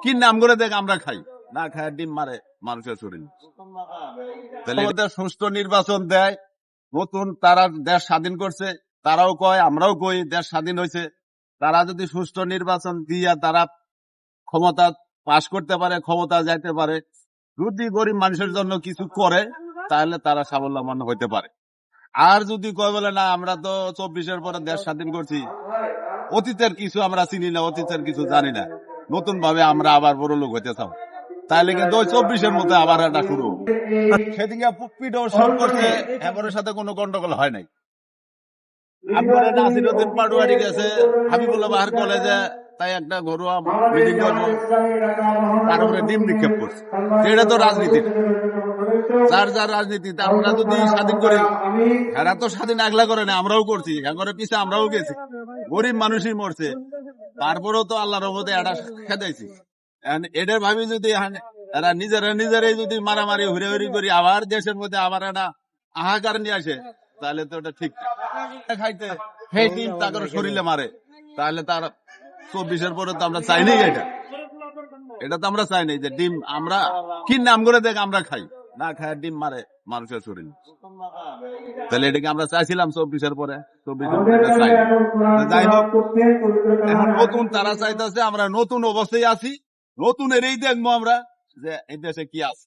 কি নাম করে দেখ আমরা খাই, না খায় ডিম মারে মানুষের শরীর। তাহলে এটা সুষ্ঠু নির্বাচন দেয়, নতুন তারা দেশ স্বাধীন করছে, তারাও কয় আমরাও কই দেশ স্বাধীন হয়েছে। তারা যদি সুষ্ঠু নির্বাচন দিয়া তারা ক্ষমতা পাশ করতে পারে, ক্ষমতা যাইতে পারে, যদি গরিব মানুষের জন্য কিছু করে, তাহলে তারা স্বাবলম্বন হইতে পারে। আর যদি কয় বলে না আমরা তো 24-এর পরে দেশ স্বাধীন করছি, অতীতের কিছু আমরা চিনি না, অতীতের কিছু জানি না, নতুন ভাবে আমরা আবার বড় লোক হইতে চাও, তাহলে কিন্তু ওই 24-এর মধ্যে আবার একটা শুরু। সেদিকে পিঠ সব করছে, এমনের সাথে কোনো গন্ডগোল হয় নাই। আপনার নাসিরউদ্দিন পাটোয়ারি গেছে হাবিবুল্লাহ বাহার কলেজে, তাই একটা ঘরোয়া মিটিং করবো, তার উপরে ডিম নিক্ষেপ করছে। এটা তো রাজনীতি, যার যার রাজনীতিতে আমরা যদি স্বাধীন করি, এরা তো স্বাধীন আগলা করে না, আমরাও করছি, এগরে পিছিয়ে আমরাও গেছি, গরিব মানুষই মরছে, তারপরেও তো আল্লাহর রহমতে এটা খেদাইছি। এদের ভাবি যদি এরা নিজেরাই যদি মারামারি হুড়ি করি আবার দেশের মধ্যে আবার একটা হাহাকার নিয়ে আসে, তাহলে তো ওটা ঠিক না। খাইতে সেই ডিম তাকে শরীরে মারে, তাহলে তার 24-এর পরে তো আমরা চাইনি, এটা তো আমরা চাইনি যে ডিম আমরা কি নাম করে দেখ আমরা খাই, না খায় ডিম মারে মানুষের শরীর। তাহলে এটাকে আমরা চাইছিলাম 24-এর পরে, 24-এর পরে চাই। যাই হোক, এখন নতুন তারা চাইতেছে, আমরা নতুন অবস্থায় আছি, নতুন এরই দেখবো আমরা যে এই দেশে কি আছে।